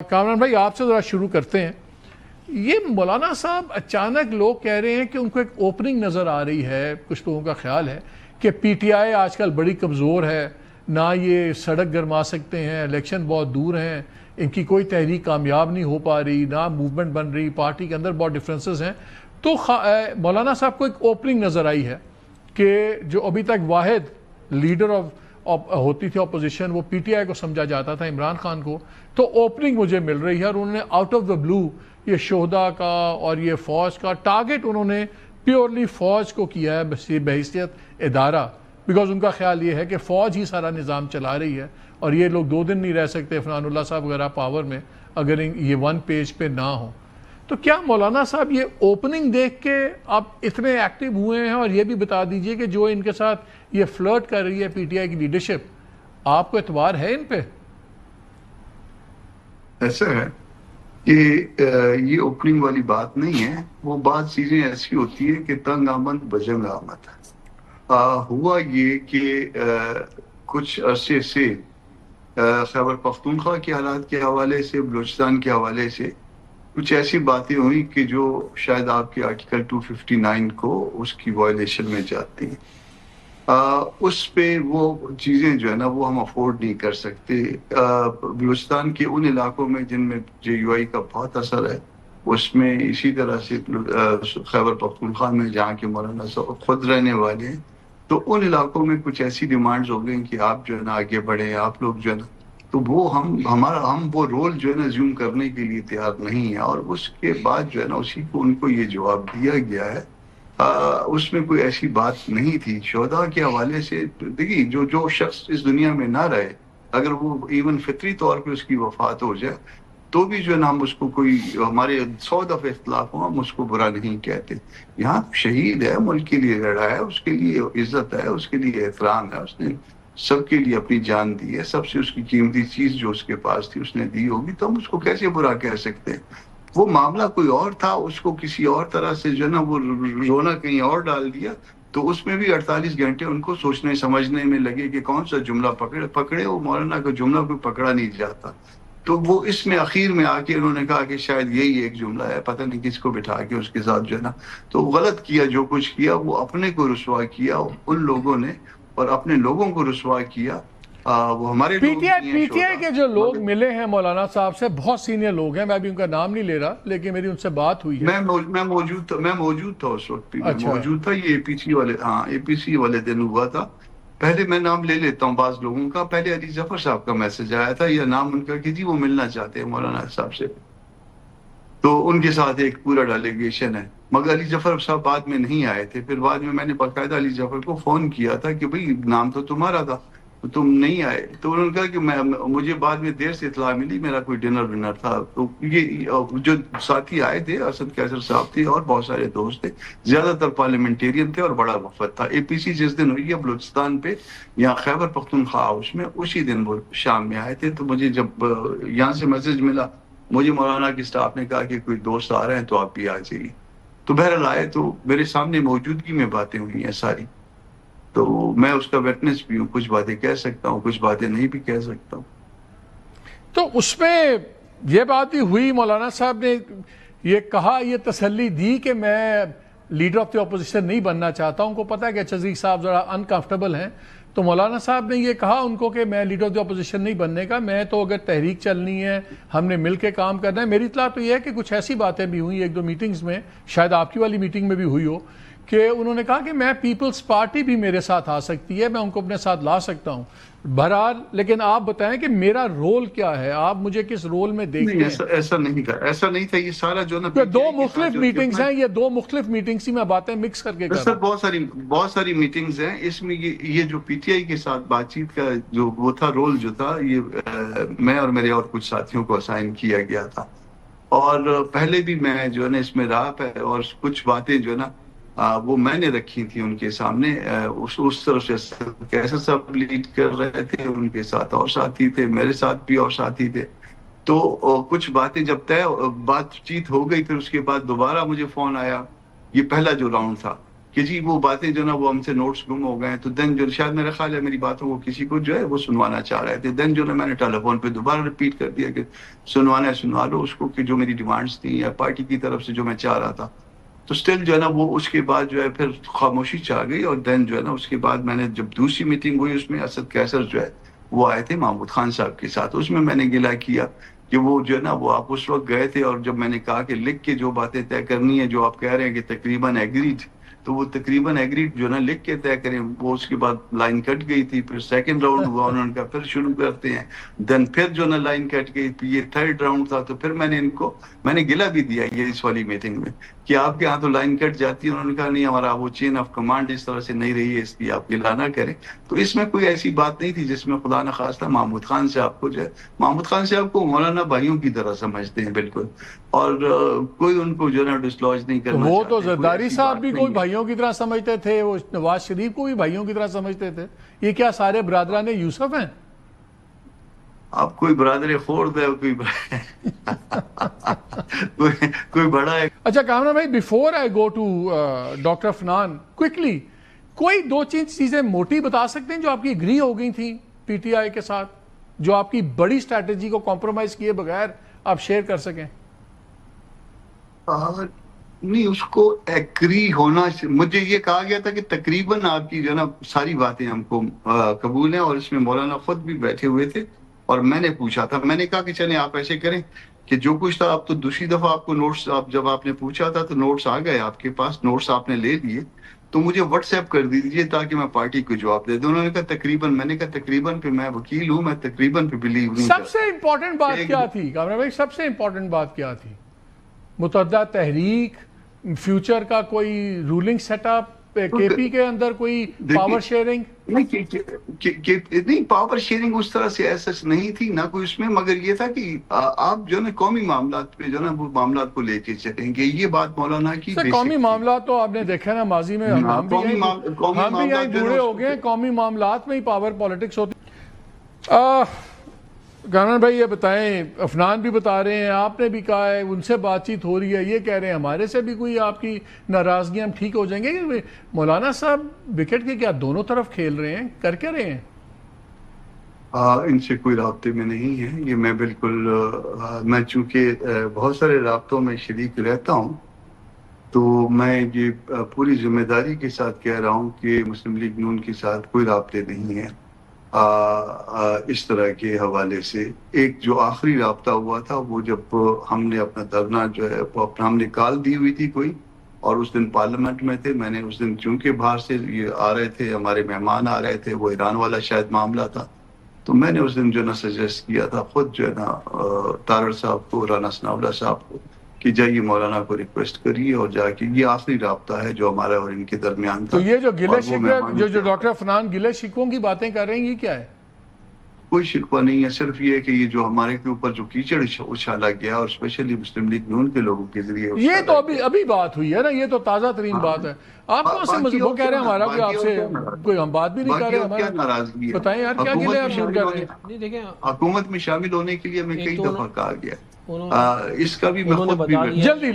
کامران بھائی آپ سے ذرا شروع کرتے ہیں. یہ مولانا صاحب اچانک لوگ کہہ رہے ہیں کہ ان کو ایک اوپننگ نظر آ رہی ہے. کچھ لوگوں کا خیال ہے کہ پی ٹی آئی آج کل بڑی کمزور ہے, نہ یہ سڑک گرما سکتے ہیں, الیکشن بہت دور ہیں, ان کی کوئی تحریک کامیاب نہیں ہو پا رہی, نہ موومنٹ بن رہی, پارٹی کے اندر بہت ڈفرینسز ہیں. تو مولانا صاحب کو ایک اوپننگ نظر آئی ہے کہ جو ابھی تک واحد لیڈر ہوتی تھی اپوزیشن, وہ پی ٹی آئی کو سمجھا جاتا تھا, عمران خان کو, تو اوپننگ مجھے مل رہی ہے. اور انہوں نے آؤٹ آف دا بلو یہ شہداء کا اور یہ فوج کا ٹارگٹ انہوں نے پیورلی فوج کو کیا ہے بحیثیت ادارہ, بیکاز ان کا خیال یہ ہے کہ فوج ہی سارا نظام چلا رہی ہے اور یہ لوگ 2 دن نہیں رہ سکتے فنان اللہ صاحب وغیرہ پاور میں اگر یہ 1 پیج پہ نہ ہوں. تو کیا مولانا صاحب یہ اوپننگ دیکھ کے آپ اتنے ایکٹیو ہوئے ہیں؟ اور یہ بھی بتا دیجئے کہ جو ان کے ساتھ یہ فلرٹ کر رہی ہے پی ٹی آئی کی لیڈرشپ, آپ کو اعتبار ہے ان پہ؟ ایسا ہے کہ یہ اوپننگ والی بات نہیں ہے. وہ بات چیزیں ایسی ہوتی ہیں کہ تنگ آمد بجنگ آمد. ہوا یہ کہ کچھ عرصے سے خیبر پختونخوا کے حالات کے حوالے سے, بلوچستان کے حوالے سے کچھ ایسی باتیں ہوئی کہ جو شاید آپ کے آرٹیکل 259 کو اس کی وائلیشن میں جاتی ہیں. اس پہ وہ چیزیں جو ہے نا وہ ہم افورڈ نہیں کر سکتے. بلوچستان کے ان علاقوں میں جن میں جے یو آئی کا بہت اثر ہے, اس میں اسی طرح سے خیبر پختونخوا میں جہاں کے مولانا صاحب خود رہنے والے ہیں, تو ان علاقوں میں کچھ ایسی ڈیمانڈز ہو گئی کہ آپ جو ہے نا آگے بڑھیں, آپ لوگ جو ہے نا, تو وہ ہم وہ رول جو ہے نا زیوم کرنے کے لیے تیار نہیں ہیں. اور اس کے بعد جو ہے نا اسی کو ان کو یہ جواب دیا گیا ہے. اس میں کوئی ایسی بات نہیں تھی. شہداء کے حوالے سے دیکھیے, جو شخص اس دنیا میں نہ رہے, اگر وہ ایون فطری طور پہ اس کی وفات ہو جائے تو بھی جو ہے نا ہم اس کو کوئی, ہمارے 100 دفعہ اختلاف ہو, ہم اس کو برا نہیں کہتے. یہاں شہید ہے, ملک کے لیے لڑا ہے, اس کے لیے عزت ہے, اس کے لیے احترام ہے, اس نے سب کے لیے اپنی جان دی ہے, سب سے اس کی قیمتی چیز جو اس کے پاس تھی اس نے دی ہوگی, تو ہم اس کو کیسے برا کہہ سکتے ہیں؟ وہ معاملہ کوئی اور تھا, اس کو کسی اور طرح سے جو ہے نا وہ رونا کہیں اور ڈال دیا, تو اس میں بھی 48 گھنٹے ان کو سوچنے سمجھنے میں لگے کہ کون سا جملہ پکڑے. وہ مولانا کا جملہ کوئی پکڑا نہیں جاتا. تو وہ اس میں اخیر میں آ کے انہوں نے کہا کہ شاید یہی ایک جملہ ہے, پتہ نہیں کس کو بٹھا کے اس کے ساتھ جو ہے نا, تو غلط کیا. جو کچھ کیا وہ اپنے کو رسوا کیا ان لوگوں نے, اور اپنے لوگوں کو رسوا کیا. وہ ہمارے پی ٹی آئی کے جو لوگ ملے ہیں مولانا صاحب سے, بہت سینئر لوگ ہیں, میں ابھی ان کا نام نہیں لے رہا, لیکن میری ان سے بات ہوئی ہے. میں موجود تھا اس وقت بھی. موجود تھا. یہ اے پی سی والے دن ہوا تھا. پہلے میں نام لے لیتا ہوں بعض لوگوں کا. پہلے علی ظفر صاحب کا میسج آیا تھا, یہ نام ان کا کہ جی وہ ملنا چاہتے ہیں مولانا صاحب سے, تو ان کے ساتھ ایک پورا ڈیلیگیشن ہے. مگر علی ظفر صاحب بعد میں نہیں آئے تھے. پھر بعد میں نے باقاعدہ علی ظفر کو فون کیا تھا کہ بھئی نام تو تمہارا تھا, تم نہیں آئے. تو انہوں نے کہا کہ مجھے بعد میں دیر سے اطلاع ملی, میرا کوئی ڈنر تھا. تو یہ جو ساتھی آئے تھے, اسد قیصر صاحب تھے اور بہت سارے دوست تھے, زیادہ تر پارلیمنٹیرین تھے, اور بڑا وفد تھا. اے پی سی جس دن ہوئی ہے بلوچستان پہ یا خیبر پختونخوا ہاؤس میں, اسی دن وہ شام میں آئے تھے. تو مجھے جب یہاں سے میسج ملا, مجھے مولانا کی سٹاف نے کہا کہ کوئی دوست آ رہے ہیں تو آپ بھی آ جائیے. تو بہرحال آئے, تو میرے سامنے موجودگی میں باتیں ہوئی ہیں ساری, تو میں اس کا ویٹنس بھی ہوں. کچھ باتیں کہہ سکتا ہوں, کچھ باتیں نہیں بھی کہہ سکتا ہوں. تو اس میں یہ بات بھی ہوئی, مولانا صاحب نے یہ کہا, یہ تسلی دی کہ میں لیڈر آف دی اپوزیشن نہیں بننا چاہتا ہوں. کو پتا ہے کہ چزی صاحب ذرا انکمفرٹیبل ہیں, تو مولانا صاحب نے یہ کہا ان کو کہ میں لیڈر آف دی اپوزیشن نہیں بننے کا, میں تو اگر تحریک چلنی ہے, ہم نے مل کے کام کرنا ہے. میری اطلاع تو یہ ہے کہ کچھ ایسی باتیں بھی ہوئی 1-2 میٹنگز میں, شاید آپ کی والی میٹنگ میں بھی ہوئی ہو, کہ انہوں نے کہا کہ میں پیپلز پارٹی بھی میرے ساتھ آ سکتی ہے, میں ان کو اپنے ساتھ لا سکتا ہوں. بہرحال لیکن آپ بتائیں کہ میرا رول کیا ہے, آپ مجھے کس رول میں دیکھتے ہیں؟ ایسا نہیں تھا. یہ سارا جو نا 2 مختلف میٹنگز ہیں, یہ 2 مختلف میٹنگز ہی میں باتیں مکس کر کے کر رہا ہوں. بہت ساری میٹنگز ہیں. اس میں یہ جو پی ٹی آئی کے ساتھ بات چیت کا جو وہ تھا رول جو تھا, یہ میں اور میرے اور کچھ ساتھیوں کو اسائن کیا گیا تھا. اور پہلے بھی میں جو ہے نا اس میں رہا, اور کچھ باتیں جو ہے نا وہ میں نے رکھی تھی ان کے سامنے. اس طرف سے کیسے سب لیڈ کر رہے تھے, ان کے ساتھ اور ساتھی تھے, میرے ساتھ بھی اور ساتھی تھے. تو کچھ باتیں جب بات چیت ہو گئی, پھر اس کے بعد دوبارہ مجھے فون آیا. یہ پہلا جو راؤنڈ تھا, کہ جی وہ باتیں جو نا وہ ہم سے نوٹس گم ہو گئے ہیں. تو دین جو شاید میرا خیال ہے میری باتوں کو کسی کو جو ہے وہ سنوانا چاہ رہے تھے. دین جو نا میں نے ٹیلی فون پہ دوبارہ ریپیٹ کر دیا کہ سنوانا ہے سنوا لو اس کو, کہ جو میری ڈیمانڈس تھیں یا پارٹی کی طرف سے جو میں چاہ رہا تھا. تو اسٹل جو ہے نا وہ اس کے بعد جو ہے پھر خاموشی چھا گئی. اور دین جو ہے نا اس کے بعد میں نے جب دوسری میٹنگ ہوئی اس میں اسد قیصر جو ہے وہ آئے تھے محمود خان صاحب کے ساتھ. اس میں نے گلا کیا کہ وہ جو ہے نا وہ آپ اس وقت گئے تھے, اور جب میں نے کہا کہ لکھ کے جو باتیں طے کرنی ہے جو آپ کہہ رہے ہیں کہ تقریباً ایگریڈ, تو وہ تقریباً ایگریڈ جو ہے نا لکھ کے طے کریں. وہ اس کے بعد لائن کٹ گئی تھی. پھر سیکنڈ راؤنڈ ہوا, انہوں نے کہا پھر شروع کرتے ہیں. دین پھر جو نا لائن کٹ گئی. یہ تھرڈ راؤنڈ تھا. تو پھر میں نے ان کو گلا بھی دیا یہ اس والی میٹنگ میں کہ آپ کے ہاں تو لائن کٹ جاتی ہے. انہوں نے کہا نہیں ہمارا وہ چین آف کمانڈ اس طرح سے نہیں رہی ہے, اس لیے آپ گلا نہ کریں. تو اس میں کوئی ایسی بات نہیں تھی جس میں خدا نخواستہ محمود خان صاحب کو جو ہے, محمود خان صاحب کو مولانا بھائیوں کی طرح سمجھتے ہیں بالکل, اور کوئی ان کو جو ہے نا ڈسلوج نہیں کرنا وہ چاہتے. تو زرداری صاحب بھی کوئی بھائیوں کی طرح سمجھتے تھے, وہ نواز شریف کو بھی بھائیوں کی طرح سمجھتے تھے. یہ کیا سارے برادران یوسف ہیں؟ آپ کوئی برادر خورد ہے, کوئی بڑا ہے. اچھا کامران بھائی, before I go to doctor Afnan, quickly کوئی دو چیزیں موٹی بتا سکتے ہیں جو آپ کی اگری ہو گئی تھیں پی ٹی آئی کے ساتھ, جو آپ کی بڑی اسٹریٹجی کو کمپرومائز کیے بغیر آپ شیئر کر سکیں؟ نہیں, اس کو ایگری ہونا, مجھے یہ کہا گیا تھا کہ تقریباً آپ کی جو ہے نا ساری باتیں ہم کو قبول ہیں, اور اس میں مولانا خود بھی بیٹھے ہوئے تھے. اور میں نے پوچھا تھا, میں نے کہا کہ چلیں آپ ایسے کریں کہ جو کچھ تھا آپ تو دوسری دفعہ آپ کو نوٹس, آپ جب آپ نے پوچھا تھا تو نوٹس آ گئے آپ کے پاس, نوٹس آپ نے لے لیے, تو مجھے واٹس ایپ کر دیجیے تاکہ میں پارٹی کو جواب دے دوں. انہوں نے کہا تقریباً, میں نے کہا تقریباً پہ میں وکیل ہوں, میں تقریباً پہ بلیو نہیں کرتا. سب سے امپورٹنٹ بات کیا تھی کامران بھائی, سب سے امپورٹنٹ بات کیا تھی؟ متحدہ تحریک, فیوچر کا کوئی رولنگ سیٹ اپ, کے پی کے اندر کوئی پاور شیئرنگ؟ نہیں, پاور شیئرنگ اس طرح سے ایسا نہیں تھی نہ کوئی اس میں, مگر یہ تھا کہ آپ جو ہے نا قومی معاملات پہ جو ہے نا وہ معاملات کو لے کے چلیں گے. یہ بات مولانا کی قومی معاملات تو آپ نے دیکھا نا ماضی میں, ہم بھی یہیں بوڑھے ہو گئے ہیں, قومی معاملات میں ہی پاور پالیٹکس ہوتی. کامران بھائی یہ بتائیں, عفنان بھی بتا رہے ہیں, آپ نے بھی کہا ہے, ان سے بات چیت ہو رہی ہے, یہ کہہ رہے ہیں ہمارے سے بھی کوئی آپ کی ناراضگیاں ہم ٹھیک ہو جائیں گے. مولانا صاحب وکٹ کے کیا دونوں طرف کھیل رہے ہیں, کر کے رہے ہیں؟ ان سے کوئی رابطے میں نہیں ہے یہ. میں بالکل, میں چونکہ بہت سارے رابطوں میں شریک رہتا ہوں, تو میں یہ پوری ذمہ داری کے ساتھ کہہ رہا ہوں کہ مسلم لیگ نون کے ساتھ کوئی رابطے نہیں ہیں اس طرح کے حوالے سے. ایک جو آخری رابطہ ہوا تھا وہ جب ہم نے اپنا دھرنا جو ہے وہ ہم نے کال دی ہوئی تھی کوئی, اور اس دن پارلیمنٹ میں تھے. میں نے اس دن چونکہ باہر سے یہ آ رہے تھے, ہمارے مہمان آ رہے تھے, وہ ایران والا شاید معاملہ تھا, تو میں نے اس دن جو نا سجیسٹ کیا تھا خود جو ہے نا تارڑ صاحب کو, رانا ثناءاللہ صاحب کو, کہ جائیے مولانا کو ریکویسٹ کریے اور جا کے, یہ آخری رابطہ ہے جو ہمارا اور ان کے درمیان تھا. تو یہ جو گلے شکوے, جو ڈاکٹر عفنان گلے شکووں کی باتیں کر رہے ہیں, یہ کیا ہے؟ کوئی شکوہ نہیں ہے, صرف یہ ہے کہ یہ جو ہمارے کے اوپر جو کیچڑ اچھالا گیا اور اسپیشلی مسلم لیگ نون کے لوگوں کے ذریعے, یہ تو ابھی بات ہوئی ہے نا, یہ تو تازہ ترین بات ہے. آپ کون سے وہ کہہ رہے ہیں ہمارا کوئی آپ سے کوئی ہم بات بھی نہیں کر رہے, ہمارا ناراضگی ہے, بتائیں یار کیا گلے آپ شروع کر رہے ہیں؟ دیکھیں حکومت میں شامل ہونے کے لیے میں کئی دفعہ کہا گیا, اس کا بھی میں خود بھی جلدی